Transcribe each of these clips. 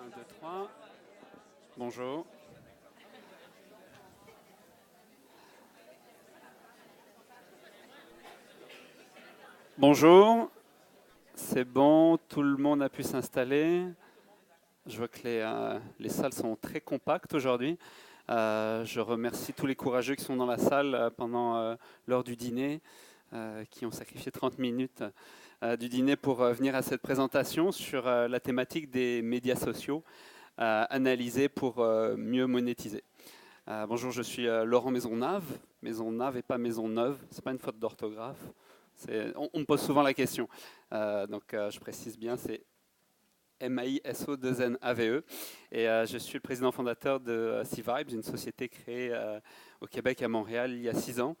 Un, 2, 3. Bonjour. Bonjour. C'est bon, tout le monde a pu s'installer. Je vois que les salles sont très compactes aujourd'hui. Je remercie tous les courageux qui sont dans la salle pendant l'heure du dîner, qui ont sacrifié 30 minutes du dîner pour venir à cette présentation sur la thématique des médias sociaux, analysés pour mieux monétiser. Bonjour, je suis Laurent Maisonnave. Maisonnave et pas Maisonneuve, c'est pas une faute d'orthographe. On me pose souvent la question, donc je précise bien, c'est MAISO2NAVE. Et je suis le président fondateur de C-Vibes, une société créée au Québec et à Montréal il y a 6 ans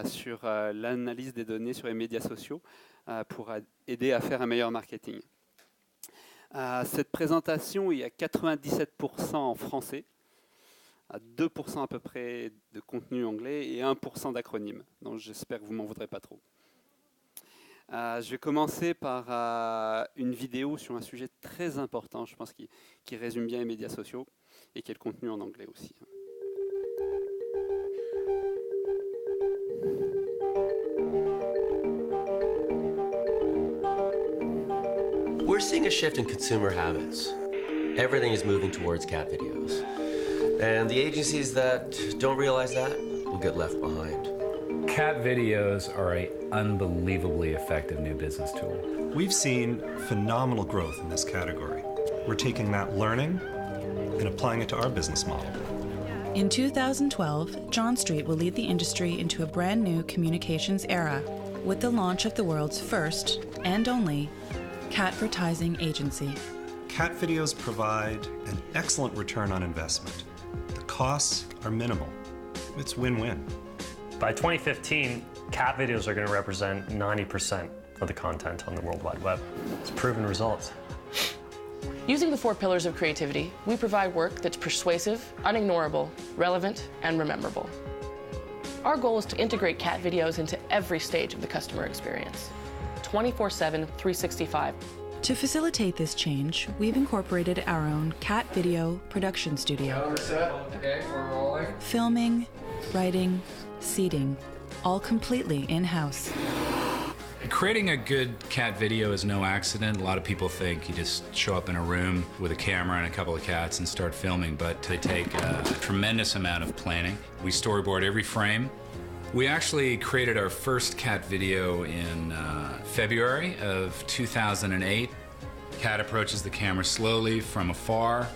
sur l'analyse des données sur les médias sociaux pour aider à faire un meilleur marketing. Cette présentation, il y a 97% en français, à 2% à peu près de contenu anglais et 1% d'acronymes. Donc j'espère que vous ne m'en voudrez pas trop. Je vais commencer par une vidéo sur un sujet très important, je pense, qui résume bien les médias sociaux et qui est le contenu en anglais aussi. We're seeing a shift in consumer habits. Everything is moving towards cat videos. And the agencies that don't realize that will get left behind. Cat videos are an unbelievably effective new business tool. We've seen phenomenal growth in this category. We're taking that learning and applying it to our business model. In 2012, John Street will lead the industry into a brand new communications era with the launch of the world's first and only catvertising agency. Cat videos provide an excellent return on investment. The costs are minimal. It's win-win. By 2015, cat videos are going to represent 90% of the content on the World Wide Web. It's proven results. Using the 4 pillars of creativity, we provide work that's persuasive, unignorable, relevant, and rememberable. Our goal is to integrate cat videos into every stage of the customer experience, 24/7, 365. To facilitate this change, we've incorporated our own cat video production studio. Okay, we're rolling. Filming, writing, seating, all completely in-house. Creating a good cat video is no accident. A lot of people think you just show up in a room with a camera and a couple of cats and start filming, but they take a tremendous amount of planning. We storyboard every frame. We actually created our first cat video in February of 2008. Cat approaches the camera slowly from afar,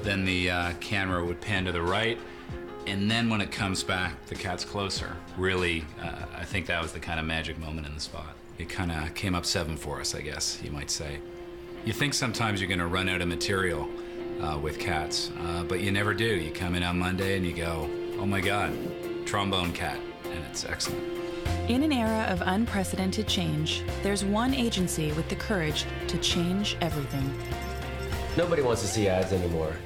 then the camera would pan to the right, and then when it comes back, the cat's closer. Really, I think that was the kind of magic moment in the spot. It kind of came up 7 for us, I guess, you might say. You think sometimes you're going to run out of material with cats, but you never do. You come in on Monday and you go, oh my God, trombone cat, and it's excellent. In an era of unprecedented change, there's one agency with the courage to change everything. Nobody wants to see ads anymore.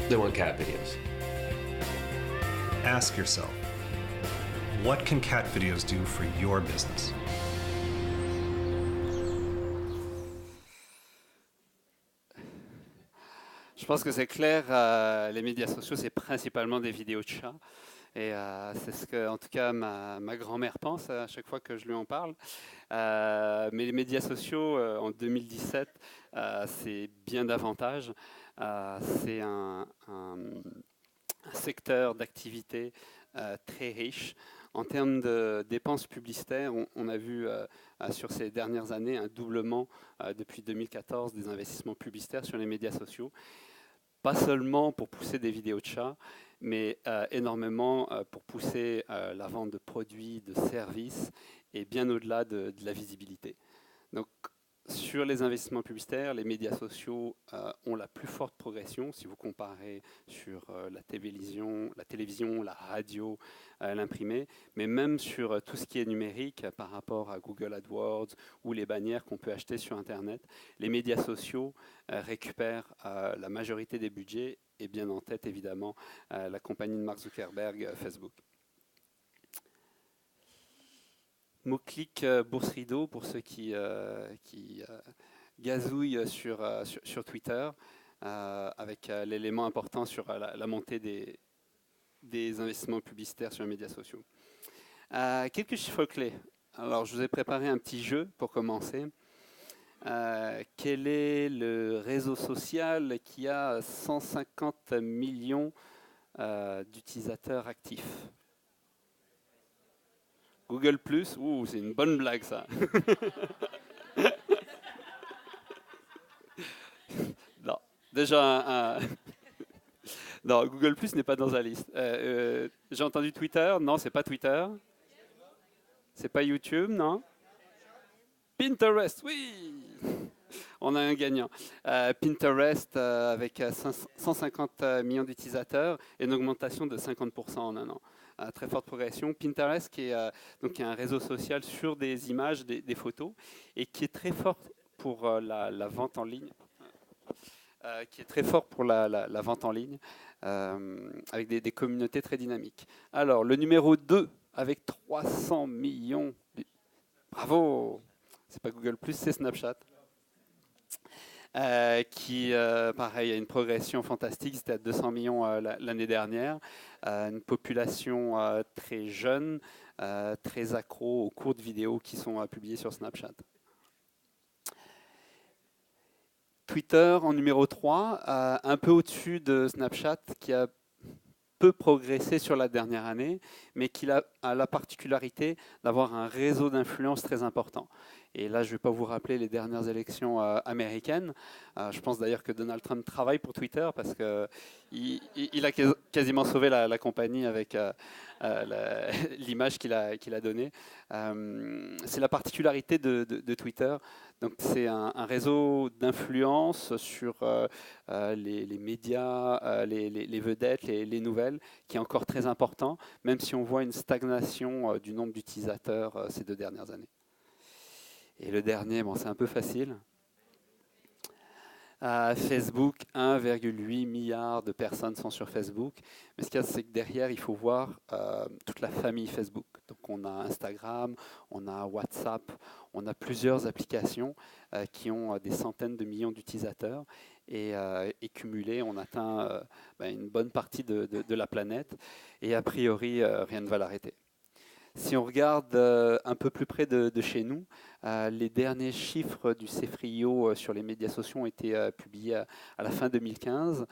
They want cat videos. Ask yourself, what can cat videos do for your business? Je pense que c'est clair, les médias sociaux, c'est principalement des vidéos de chats. Et c'est ce que, en tout cas, ma grand-mère pense à chaque fois que je lui en parle. Mais les médias sociaux, en 2017, c'est bien davantage. C'est un secteur d'activité très riche. En termes de dépenses publicitaires, on a vu sur ces dernières années un doublement depuis 2014 des investissements publicitaires sur les médias sociaux. Pas seulement pour pousser des vidéos de chats, mais énormément pour pousser la vente de produits, de services, et bien au-delà de la visibilité. Donc, sur les investissements publicitaires, les médias sociaux ont la plus forte progression si vous comparez sur la télévision, la radio, l'imprimé, mais même sur tout ce qui est numérique par rapport à Google AdWords ou les bannières qu'on peut acheter sur Internet. Les médias sociaux récupèrent la majorité des budgets et bien en tête évidemment la compagnie de Mark Zuckerberg, Facebook. Mot-clic Bourse Rideau pour ceux qui gazouille sur Twitter, avec l'élément important sur la montée des investissements publicitaires sur les médias sociaux. Quelques chiffres clés. Alors, je vous ai préparé un petit jeu pour commencer. Quel est le réseau social qui a 150 millions d'utilisateurs actifs? Google+, c'est une bonne blague ça. Non, déjà non, Google+ n'est pas dans la liste. J'ai entendu Twitter, non, c'est pas Twitter. C'est pas YouTube, non. Pinterest, oui. On a un gagnant. Pinterest avec 150 millions d'utilisateurs et une augmentation de 50% en un an. Très forte progression. Pinterest qui est donc un réseau social sur des images, des photos, et qui est très fort pour la vente en ligne. La vente en ligne, avec des communautés très dynamiques. Alors, le numéro 2, avec 300 millions. Bravo! C'est pas Google+, c'est Snapchat. Qui, pareil, a une progression fantastique. C'était à 200 millions l'année dernière. Une population très jeune, très accro aux courtes vidéos qui sont publiées sur Snapchat. Twitter en numéro 3, un peu au-dessus de Snapchat, qui a peu progressé sur la dernière année, mais qui a la particularité d'avoir un réseau d'influence très important. Et là, je ne vais pas vous rappeler les dernières élections américaines. Je pense d'ailleurs que Donald Trump travaille pour Twitter parce qu'il a quasiment sauvé la compagnie avec l'image qu'il a donnée. C'est la particularité de Twitter. Donc, c'est un réseau d'influence sur les médias, les vedettes, les nouvelles, qui est encore très important, même si on voit une stagnation du nombre d'utilisateurs ces 2 dernières années. Et le dernier, bon, c'est un peu facile. Facebook, 1,8 milliard de personnes sont sur Facebook. Mais ce qu'il y a, c'est que derrière, il faut voir toute la famille Facebook. Donc on a Instagram, on a WhatsApp, on a plusieurs applications qui ont des centaines de millions d'utilisateurs. Et cumulés, on atteint une bonne partie de la planète. Et a priori, rien ne va l'arrêter. Si on regarde un peu plus près de chez nous, les derniers chiffres du CEFRIO sur les médias sociaux ont été publiés à la fin 2015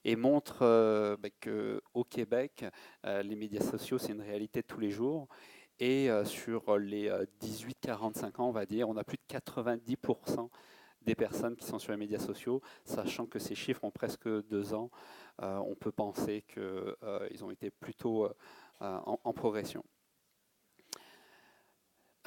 et montrent qu'au Québec, les médias sociaux, c'est une réalité de tous les jours. Et sur les 18-45 ans, on va dire, on a plus de 90% des personnes qui sont sur les médias sociaux, sachant que ces chiffres ont presque 2 ans. On peut penser qu'ils ont été plutôt en progression.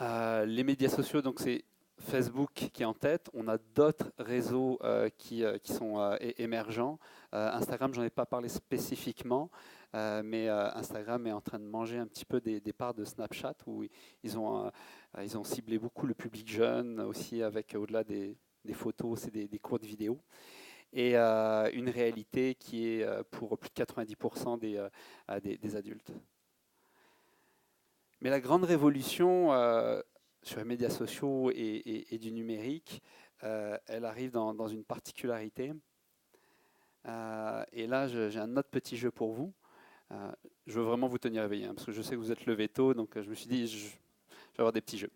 Les médias sociaux, donc c'est Facebook qui est en tête. On a d'autres réseaux qui sont émergents. Instagram, j'en ai pas parlé spécifiquement, mais Instagram est en train de manger un petit peu des parts de Snapchat, où ils ont ciblé beaucoup le public jeune, aussi avec au-delà des photos, c'est des courtes vidéos. Et une réalité qui est pour plus de 90% des adultes. Mais la grande révolution sur les médias sociaux et du numérique, elle arrive dans une particularité. Et là, j'ai un autre petit jeu pour vous. Je veux vraiment vous tenir éveillé, parce que je sais que vous êtes levé tôt, donc je me suis dit, je vais avoir des petits jeux.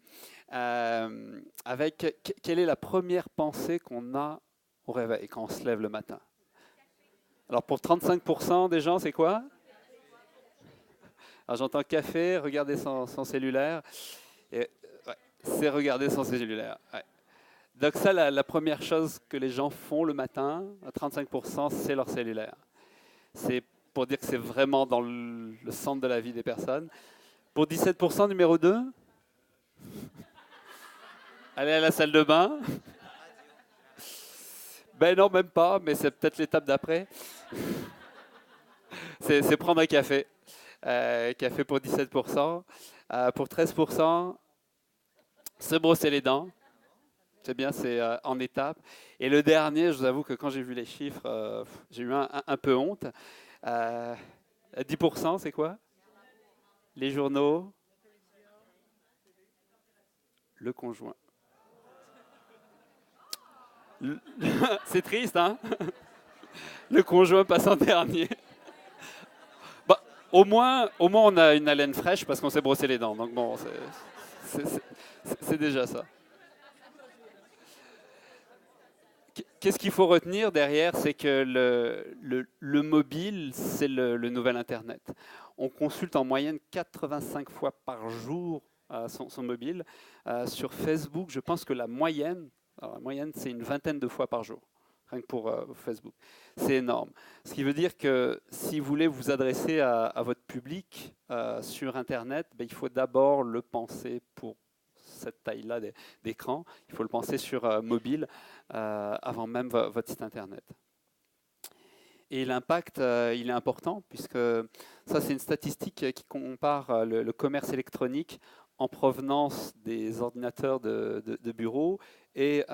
Quelle est la première pensée qu'on a au réveil, quand on se lève le matin? Alors pour 35% des gens, c'est quoi? Alors j'entends café, regarder son cellulaire. Et, ouais, c'est regarder son cellulaire. Ouais. Donc ça, la première chose que les gens font le matin, à 35%, c'est leur cellulaire. C'est pour dire que c'est vraiment dans le centre de la vie des personnes. Pour 17%, numéro 2, aller à la salle de bain. Ben non, même pas, mais c'est peut-être l'étape d'après. C'est prendre un café. Café pour 17%. Pour 13%, se brosser les dents. C'est bien, c'est en étape. Et le dernier, je vous avoue que quand j'ai vu les chiffres, j'ai eu un peu honte. 10%, c'est quoi? Les journaux. Le conjoint. C'est triste, hein? Le conjoint passe en dernier. Bah, au moins, on a une haleine fraîche parce qu'on s'est brossé les dents. Donc bon, c'est déjà ça. Qu'est-ce qu'il faut retenir derrière? C'est que le mobile, c'est le nouvel Internet. On consulte en moyenne 85 fois par jour son mobile. Sur Facebook, je pense que la moyenne, c'est une vingtaine de fois par jour, rien que pour Facebook. C'est énorme. Ce qui veut dire que si vous voulez vous adresser à votre public sur Internet, il faut d'abord le penser pour cette taille-là d'écran. Il faut le penser sur mobile avant même votre site Internet. Et l'impact, il est important, puisque ça, c'est une statistique qui compare le commerce électronique en provenance des ordinateurs de bureau et,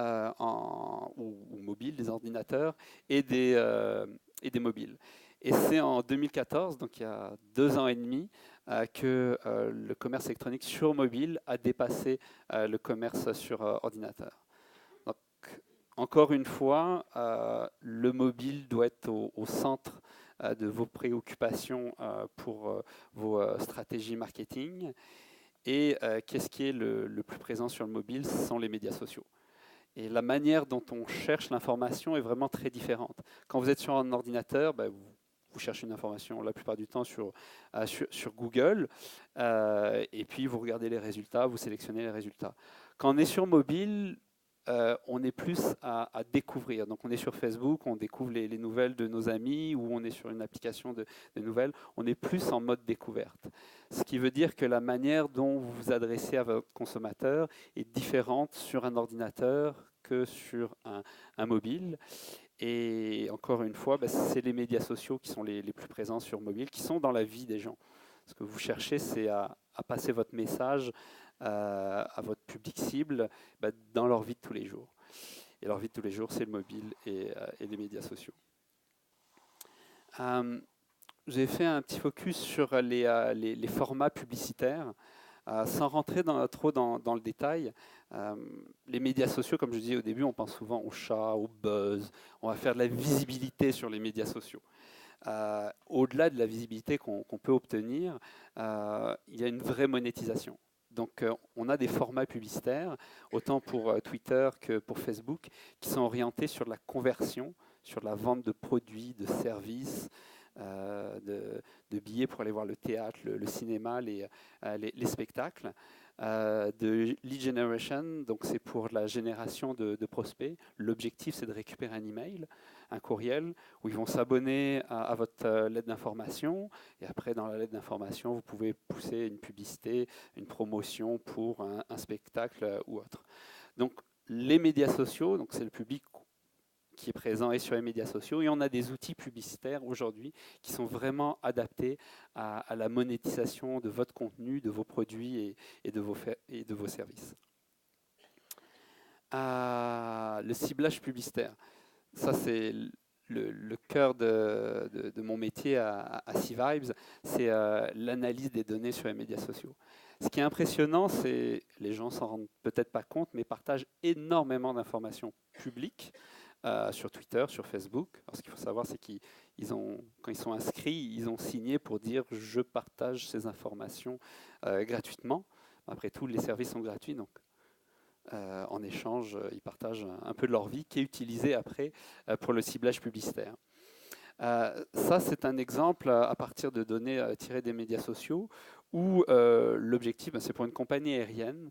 ou mobiles, des ordinateurs et des mobiles. Et c'est en 2014, donc il y a 2 ans et demi, que le commerce électronique sur mobile a dépassé le commerce sur ordinateur. Donc, encore une fois, le mobile doit être au centre de vos préoccupations pour vos stratégies marketing. Et qu'est-ce qui est le plus présent sur le mobile? Ce sont les médias sociaux. Et la manière dont on cherche l'information est vraiment très différente. Quand vous êtes sur un ordinateur, vous cherchez une information la plupart du temps sur Google, et puis vous regardez les résultats, vous sélectionnez les résultats. Quand on est sur mobile, on est plus à découvrir. Donc on est sur Facebook, on découvre les nouvelles de nos amis, ou on est sur une application de nouvelles, on est plus en mode découverte. Ce qui veut dire que la manière dont vous vous adressez à votre consommateur est différente sur un ordinateur que sur un mobile. Et encore une fois, c'est les médias sociaux qui sont les plus présents sur mobile, qui sont dans la vie des gens. Ce que vous cherchez, c'est à passer votre message à votre public cible dans leur vie de tous les jours. Et leur vie de tous les jours, c'est le mobile et les médias sociaux. J'ai fait un petit focus sur les formats publicitaires. Sans rentrer trop dans le détail, les médias sociaux, comme je disais au début, on pense souvent au chat, au buzz. On va faire de la visibilité sur les médias sociaux. Au-delà de la visibilité qu'on peut obtenir, il y a une vraie monétisation. Donc on a des formats publicitaires, autant pour Twitter que pour Facebook, qui sont orientés sur la conversion, sur la vente de produits, de services, de billets pour aller voir le théâtre, le cinéma, les spectacles, de lead generation, donc c'est pour la génération de prospects. L'objectif, c'est de récupérer un email, un courriel, où ils vont s'abonner à votre lettre d'information, et après, dans la lettre d'information, vous pouvez pousser une publicité, une promotion pour un spectacle ou autre. Donc, les médias sociaux, donc c'est le public qui est présent et sur les médias sociaux, et on a des outils publicitaires aujourd'hui qui sont vraiment adaptés à la monétisation de votre contenu, de vos produits et de vos services. Le ciblage publicitaire, ça c'est le cœur de mon métier à C-Vibes, c'est l'analyse des données sur les médias sociaux. Ce qui est impressionnant, c'est, les gens s'en rendent peut-être pas compte, mais partagent énormément d'informations publiques sur Twitter, sur Facebook. Alors, ce qu'il faut savoir, c'est quand ils sont inscrits, ils ont signé pour dire « je partage ces informations gratuitement ». Après tout, les services sont gratuits, donc en échange, ils partagent un peu de leur vie qui est utilisé après pour le ciblage publicitaire. Ça, c'est un exemple à partir de données tirées des médias sociaux où l'objectif, c'est pour une compagnie aérienne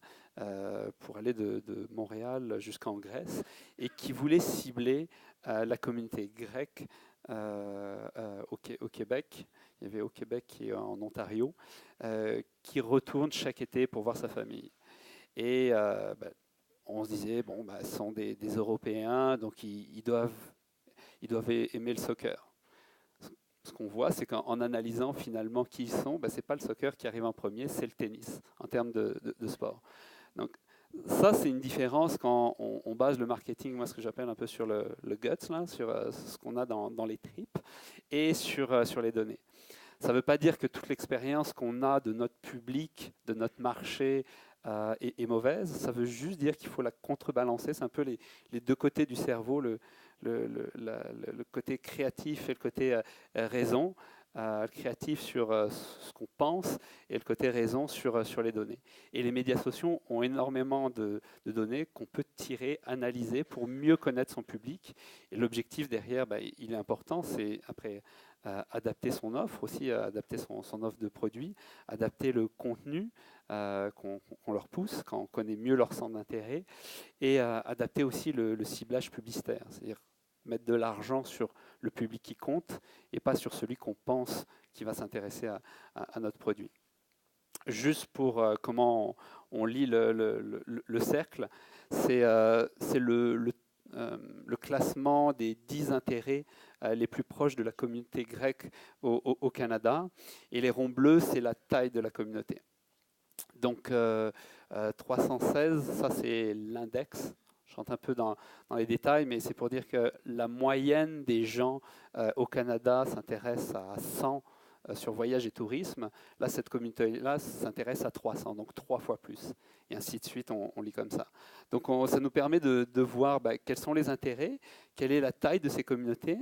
pour aller de Montréal jusqu'en Grèce et qui voulait cibler la communauté grecque au Québec. Il y avait au Québec et en Ontario qui retourne chaque été pour voir sa famille. Et on se disait, ce sont des Européens, donc ils doivent aimer le soccer. Ce qu'on voit, c'est qu'en analysant finalement qui ils sont, ce n'est pas le soccer qui arrive en premier, c'est le tennis, en termes de sport. Donc ça, c'est une différence quand on base le marketing, moi ce que j'appelle un peu sur le guts, là, sur ce qu'on a dans les tripes, et sur les données. Ça ne veut pas dire que toute l'expérience qu'on a de notre public, de notre marché, est mauvaise. Ça veut juste dire qu'il faut la contrebalancer. C'est un peu les deux côtés du cerveau, le côté créatif et le côté raison. Le créatif sur ce qu'on pense et le côté raison sur les données. Et les médias sociaux ont énormément de données qu'on peut tirer, analyser pour mieux connaître son public. Et l'objectif derrière, il est important, c'est après adapter son offre aussi, adapter son offre de produits, adapter le contenu qu'on leur pousse quand on connaît mieux leur centre d'intérêt et adapter aussi le ciblage publicitaire, c'est-à-dire mettre de l'argent sur le public qui compte et pas sur celui qu'on pense qui va s'intéresser à notre produit. Juste pour comment on lit le cercle, c'est le classement des 10 intérêts les plus proches de la communauté grecque au Canada. Et les ronds bleus, c'est la taille de la communauté. Donc 316, ça c'est l'index. Je rentre un peu dans les détails, mais c'est pour dire que la moyenne des gens au Canada s'intéresse à 100 sur voyage et tourisme. Là, cette communauté-là s'intéresse à 300, donc 3 fois plus. Et ainsi de suite, on lit comme ça. Donc ça nous permet de voir quels sont les intérêts, quelle est la taille de ces communautés,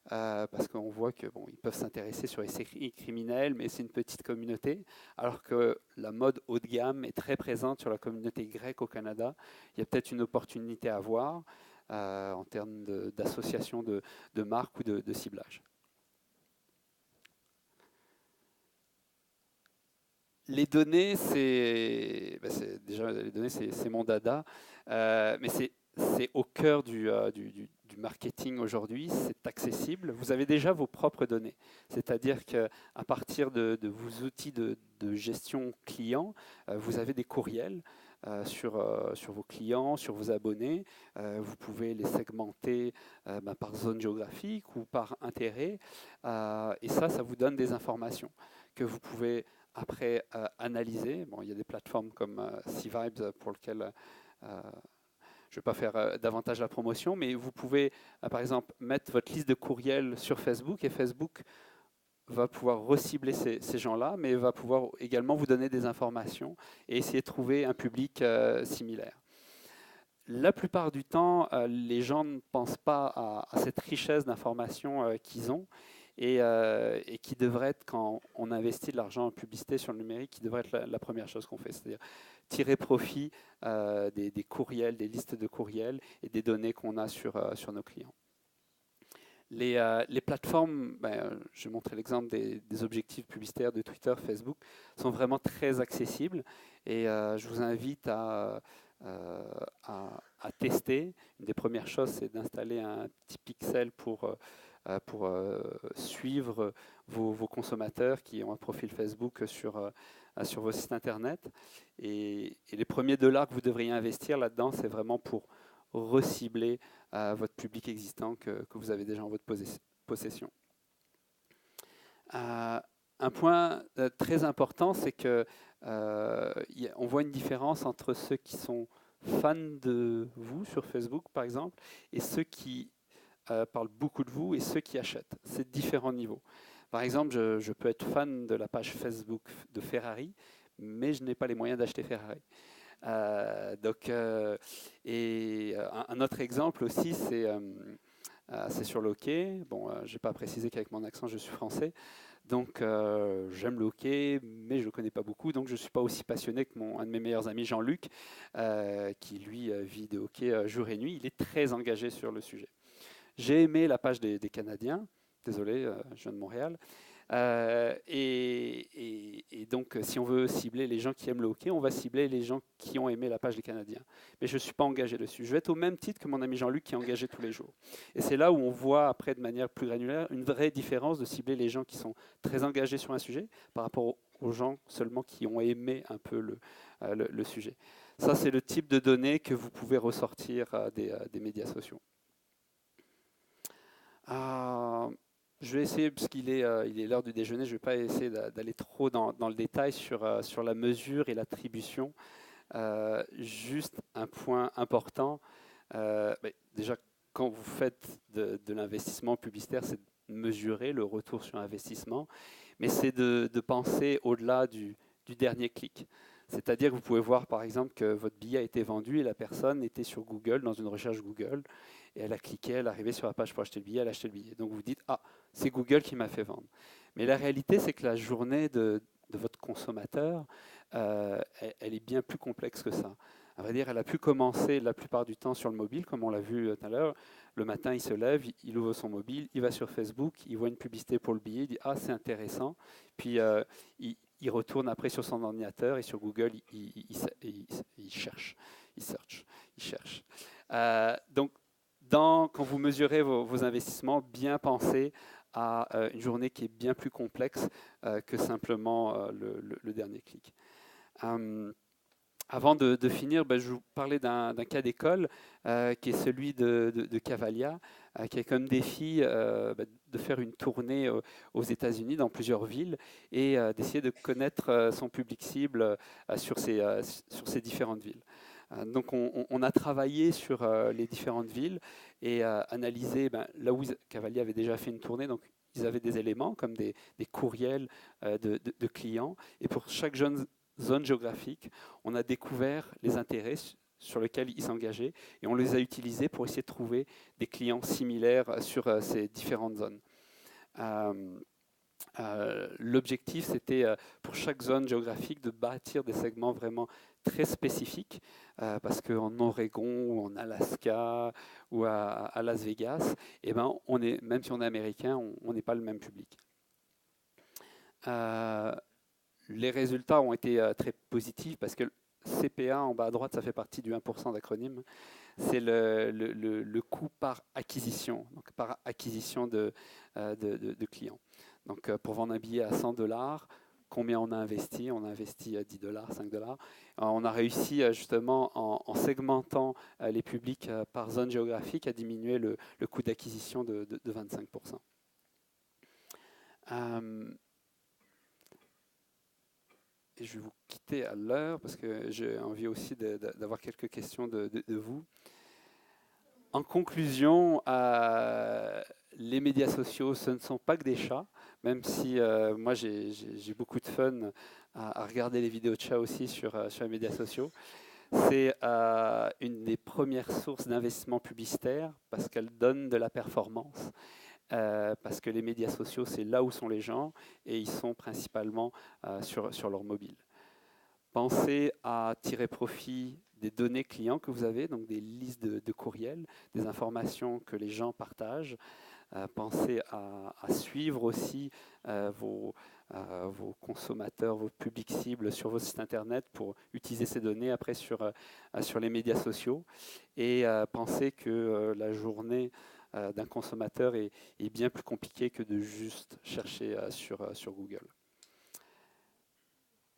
parce qu'on voit que ils peuvent s'intéresser sur les séries criminelles, mais c'est une petite communauté, alors que la mode haut de gamme est très présente sur la communauté grecque au Canada. Il y a peut-être une opportunité à voir en termes d'association de marques ou de ciblage. Les données, c'est mon dada, mais c'est au cœur du marketing aujourd'hui. C'est accessible. Vous avez déjà vos propres données, c'est-à-dire qu'à partir de vos outils de gestion client, vous avez des courriels sur vos clients, sur vos abonnés. Vous pouvez les segmenter par zone géographique ou par intérêt, et ça vous donne des informations que vous pouvez après analyser. Il y a des plateformes comme C-Vibes pour lesquelles je ne vais pas faire davantage la promotion, mais vous pouvez par exemple mettre votre liste de courriels sur Facebook et Facebook va pouvoir recibler ces gens-là, mais va pouvoir également vous donner des informations et essayer de trouver un public similaire. La plupart du temps, les gens ne pensent pas à cette richesse d'informations qu'ils ont. Et qui devrait être, quand on investit de l'argent en publicité sur le numérique, qui devrait être la première chose qu'on fait, c'est-à-dire tirer profit des courriels, des listes de courriels et des données qu'on a sur nos clients. Les plateformes, je vais montrer l'exemple des objectifs publicitaires de Twitter, Facebook, sont vraiment très accessibles et je vous invite à tester. Une des premières choses, c'est d'installer un petit pixel pour suivre vos consommateurs qui ont un profil Facebook sur vos sites internet. Et les premiers dollars que vous devriez investir là-dedans, c'est vraiment pour recibler votre public existant que vous avez déjà en votre possession. Un point très important, c'est que on voit une différence entre ceux qui sont fans de vous sur Facebook, par exemple, et ceux qui parlent beaucoup de vous et ceux qui achètent. C'est différents niveaux. Par exemple, je peux être fan de la page Facebook de Ferrari, mais je n'ai pas les moyens d'acheter Ferrari. Un autre exemple aussi, c'est sur le hockey. Je n'ai pas précisé qu'avec mon accent, je suis français. Donc, j'aime le hockey, mais je ne le connais pas beaucoup. Donc, je ne suis pas aussi passionné que un de mes meilleurs amis, Jean-Luc, qui, lui, vit de hockey jour et nuit. Il est très engagé sur le sujet. J'ai aimé la page des Canadiens. Désolé, je viens de Montréal. Et donc, si on veut cibler les gens qui aiment le hockey, on va cibler les gens qui ont aimé la page des Canadiens. Mais je ne suis pas engagé dessus. Je vais être au même titre que mon ami Jean-Luc qui est engagé tous les jours. Et c'est là où on voit, après, de manière plus granulaire, une vraie différence de cibler les gens qui sont très engagés sur un sujet par rapport aux gens seulement qui ont aimé un peu le sujet. Ça, c'est le type de données que vous pouvez ressortir des médias sociaux. Je vais essayer, parce qu'il est l'heure du déjeuner, je ne vais pas essayer d'aller trop dans le détail sur la mesure et l'attribution. Juste un point important. Déjà, quand vous faites de l'investissement publicitaire, c'est de mesurer le retour sur investissement, mais c'est de penser au-delà du dernier clic. C'est-à-dire que vous pouvez voir par exemple que votre billet a été vendu et la personne était sur Google, dans une recherche Google, et elle a cliqué, elle est arrivée sur la page pour acheter le billet, elle a acheté le billet. Donc vous dites, ah, c'est Google qui m'a fait vendre. Mais la réalité, c'est que la journée de votre consommateur, elle est bien plus complexe que ça. À vrai dire, elle a pu commencer la plupart du temps sur le mobile, comme on l'a vu tout à l'heure. Le matin, il se lève, il ouvre son mobile, il va sur Facebook, il voit une publicité pour le billet, il dit « Ah, c'est intéressant ». Puis il retourne après sur son ordinateur et sur Google, il cherche, il search, il cherche. Donc, quand vous mesurez vos investissements, bien penser à une journée qui est bien plus complexe que simplement le dernier clic. Avant de finir, je vais vous parler d'un cas d'école qui est celui de Cavalia, qui a comme défi de faire une tournée aux États-Unis dans plusieurs villes et d'essayer de connaître son public cible sur ces différentes villes. Donc on a travaillé sur les différentes villes et analysé là où Cavalia avait déjà fait une tournée. Donc ils avaient des éléments comme des courriels de clients. Et pour chaque zone géographique, on a découvert les intérêts sur lesquels ils s'engageaient et on les a utilisés pour essayer de trouver des clients similaires sur ces différentes zones. L'objectif, c'était pour chaque zone géographique de bâtir des segments vraiment très spécifiques parce qu'en Oregon ou en Alaska ou à Las Vegas, même si on est américain, on n'est pas le même public. Les résultats ont été très positifs parce que CPA en bas à droite, ça fait partie du 1% d'acronyme. C'est le coût par acquisition, donc par acquisition de clients. Donc pour vendre un billet à $100, combien on a investi? On a investi à $10, $5. On a réussi justement en segmentant les publics par zone géographique à diminuer le coût d'acquisition de 25%. Et je vais vous quitter à l'heure parce que j'ai envie aussi d'avoir quelques questions de vous. En conclusion, les médias sociaux, ce ne sont pas que des chats, même si moi j'ai beaucoup de fun à regarder les vidéos de chats aussi sur les médias sociaux. C'est une des premières sources d'investissement publicitaire parce qu'elle donne de la performance. Parce que les médias sociaux, c'est là où sont les gens et ils sont principalement sur leur mobile. Pensez à tirer profit des données clients que vous avez, donc des listes de courriels, des informations que les gens partagent. Pensez à suivre aussi vos consommateurs, vos publics cibles sur vos sites internet pour utiliser ces données après sur les médias sociaux. Et pensez que la journée d'un consommateur est bien plus compliqué que de juste chercher sur Google.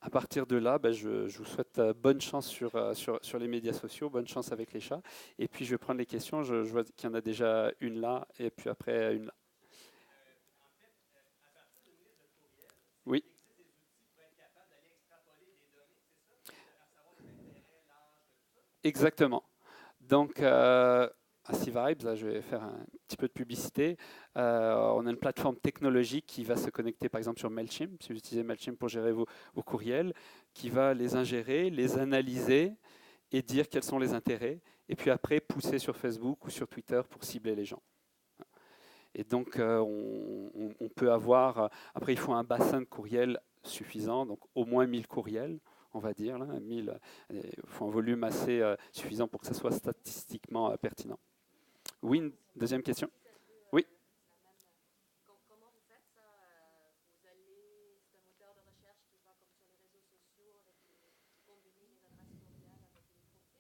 À partir de là, je vous souhaite bonne chance sur les médias sociaux, bonne chance avec les chats. Et puis je vais prendre les questions, je vois qu'il y en a déjà une là, et puis après une là. Oui. Exactement. Donc, C-Vibes, là je vais faire un petit peu de publicité. On a une plateforme technologique qui va se connecter par exemple sur Mailchimp, si vous utilisez Mailchimp pour gérer vos courriels, qui va les ingérer, les analyser et dire quels sont les intérêts, et puis après pousser sur Facebook ou sur Twitter pour cibler les gens. Et donc on peut avoir, après il faut un bassin de courriels suffisant, donc au moins 1000 courriels, on va dire, là, 1000, il faut un volume assez suffisant pour que ça soit statistiquement pertinent. Oui, une deuxième question? Oui. Comment vous faites ça? Vous allez, c'est un moteur de recherche qui va comme sur les réseaux sociaux avec combiner les adresses courriels avec les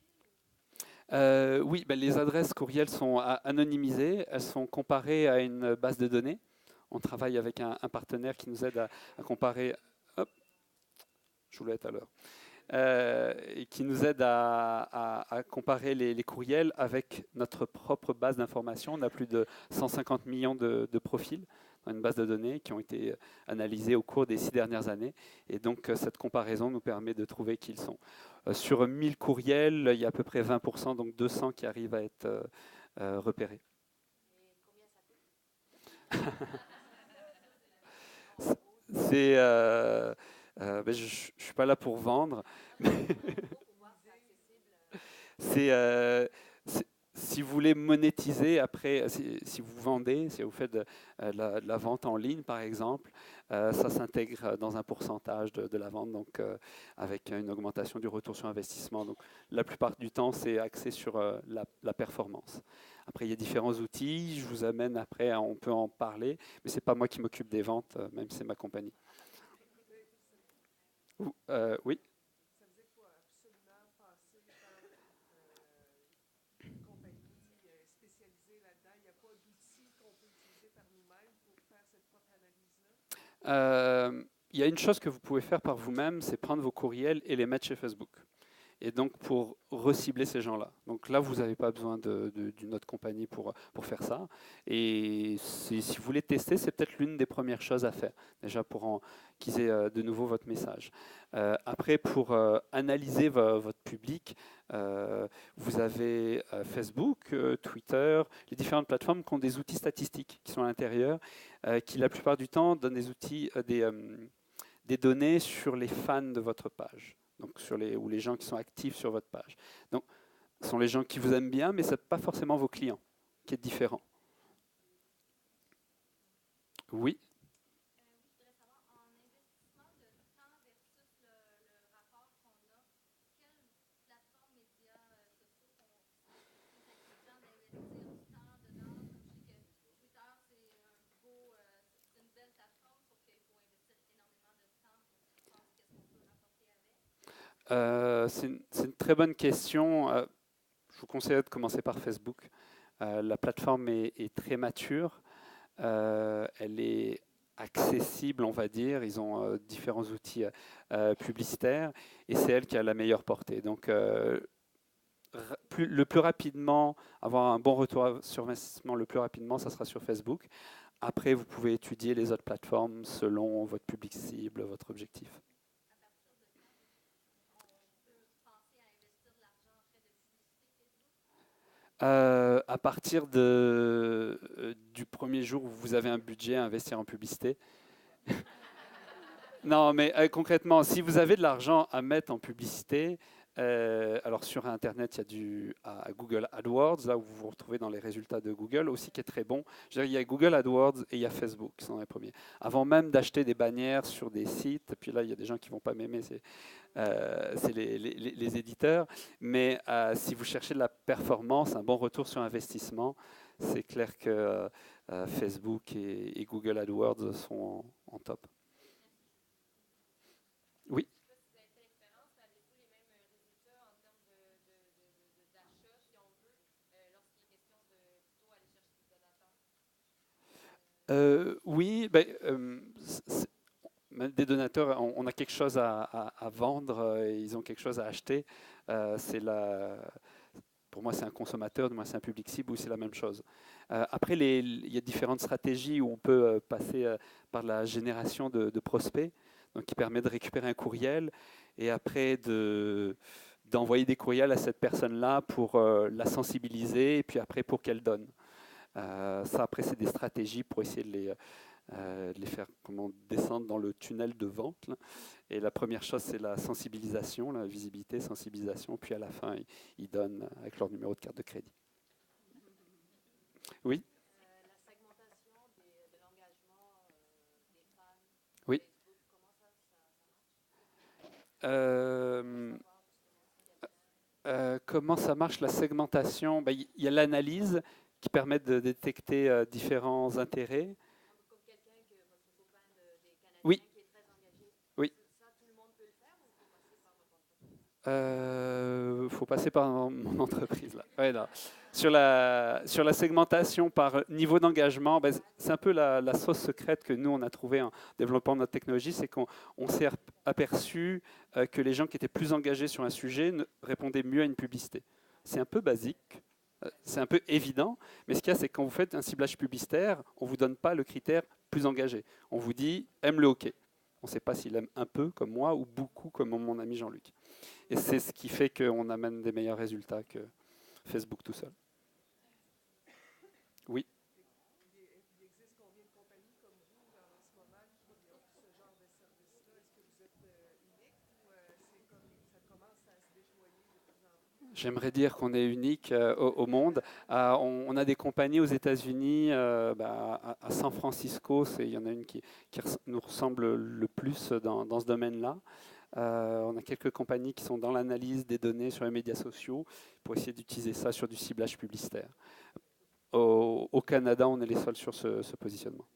profils? Oui, les adresses courriels sont anonymisées, elles sont comparées à une base de données. On travaille avec un partenaire qui nous aide à comparer. Hop, je vous l'ai tout à l'heure. Et qui nous aide à comparer les courriels avec notre propre base d'informations. On a plus de 150 millions de profils dans une base de données qui ont été analysés au cours des 6 dernières années. Et donc, cette comparaison nous permet de trouver qui ils sont. Sur 1000 courriels, il y a à peu près 20%, donc 200 qui arrivent à être repérés. Et combien ça coûte? C'est Je ne suis pas là pour vendre. C'est si vous voulez monétiser après, si vous vendez, si vous faites de la vente en ligne par exemple, ça s'intègre dans un pourcentage de la vente, donc avec une augmentation du retour sur investissement. Donc la plupart du temps, c'est axé sur la performance. Après, il y a différents outils, je vous amène après, on peut en parler, mais ce n'est pas moi qui m'occupe des ventes, même si c'est ma compagnie. Oui. Il y a une chose que vous pouvez faire par vous-même, c'est prendre vos courriels et les mettre chez Facebook. Et donc pour recibler ces gens-là. Donc là, vous n'avez pas besoin d'une autre compagnie pour faire ça. Et si vous voulez tester, c'est peut-être l'une des premières choses à faire, déjà pour qu'ils aient de nouveau votre message. Après, pour analyser votre public, vous avez Facebook, Twitter, les différentes plateformes qui ont des outils statistiques qui sont à l'intérieur, qui la plupart du temps donnent des outils, des données sur les fans de votre page. Donc ou les gens qui sont actifs sur votre page. Donc, ce sont les gens qui vous aiment bien, mais ce n'est pas forcément vos clients, qui est différent. Oui. Je voudrais savoir, en investissement de temps versus le rapport qu'on a, quelle plateforme médias sociaux sont plus intelligents d'investir du temps dedans? Comme je sais que Twitter, c'est une belle plateforme, sauf qu'il faut investir énormément de temps pour voir qu'est-ce qu'on peut rapporter avec. C'est une très bonne question. Je vous conseille de commencer par Facebook. La plateforme est très mature. Elle est accessible, on va dire. Ils ont différents outils publicitaires et c'est elle qui a la meilleure portée. Donc, le plus rapidement, avoir un bon retour sur investissement le plus rapidement, ça sera sur Facebook. Après, vous pouvez étudier les autres plateformes selon votre public cible, votre objectif. À partir du premier jour où vous avez un budget à investir en publicité. Non, mais concrètement, si vous avez de l'argent à mettre en publicité, alors sur Internet, il y a Google AdWords, là où vous vous retrouvez dans les résultats de Google, aussi qui est très bon. Je veux dire, il y a Google AdWords et il y a Facebook qui sont les premiers. Avant même d'acheter des bannières sur des sites, et puis là, il y a des gens qui ne vont pas m'aimer, c'est les éditeurs. Mais si vous cherchez de la performance, un bon retour sur investissement, c'est clair que Facebook et Google AdWords sont en top. Oui. Oui, des donateurs, on a quelque chose à vendre, ils ont quelque chose à acheter. Pour moi, c'est un consommateur, moi, c'est un public cible, ou c'est la même chose. Après, il y a différentes stratégies où on peut passer par la génération de prospects, donc qui permet de récupérer un courriel et après d'envoyer des courriels à cette personne-là pour la sensibiliser et puis après pour qu'elle donne. Ça, après, c'est des stratégies pour essayer de les faire descendre dans le tunnel de vente. Là. Et la première chose, c'est la sensibilisation, la visibilité, sensibilisation. Puis à la fin, ils donnent avec leur numéro de carte de crédit. Oui. La segmentation de l'engagement des fans. Oui. Comment ça marche la segmentation? Il y a l'analyse qui permet de détecter différents intérêts. Comme quelqu'un que votre copain des Canadiens Oui. qui est très engagé. Oui. Ça, tout le monde peut le faire ou il faut passer par votre entreprise? Faut passer par mon entreprise là. Ouais, là. Sur la segmentation par niveau d'engagement, c'est un peu la sauce secrète que nous on a trouvée en développant notre technologie, c'est qu'on s'est aperçu que les gens qui étaient plus engagés sur un sujet répondaient mieux à une publicité. C'est un peu basique. C'est un peu évident, mais ce qu'il y a, c'est que quand vous faites un ciblage publicitaire, on ne vous donne pas le critère plus engagé. On vous dit « aime le hockey ». On ne sait pas s'il aime un peu comme moi ou beaucoup comme mon ami Jean-Luc. Et c'est ce qui fait qu'on amène des meilleurs résultats que Facebook tout seul. Oui. Il existe combien de compagnies comme vous en ce moment qui offrent ce genre de service-là? Est-ce que vous êtes J'aimerais dire qu'on est unique au monde. On a des compagnies aux États-Unis, à San Francisco, il y en a une qui nous ressemble le plus dans ce domaine-là. On a quelques compagnies qui sont dans l'analyse des données sur les médias sociaux pour essayer d'utiliser ça sur du ciblage publicitaire. Au Canada, on est les seuls sur ce positionnement.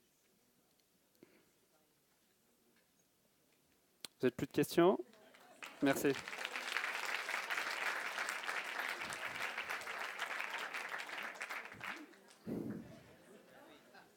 Vous n'avez plus de questions? Merci.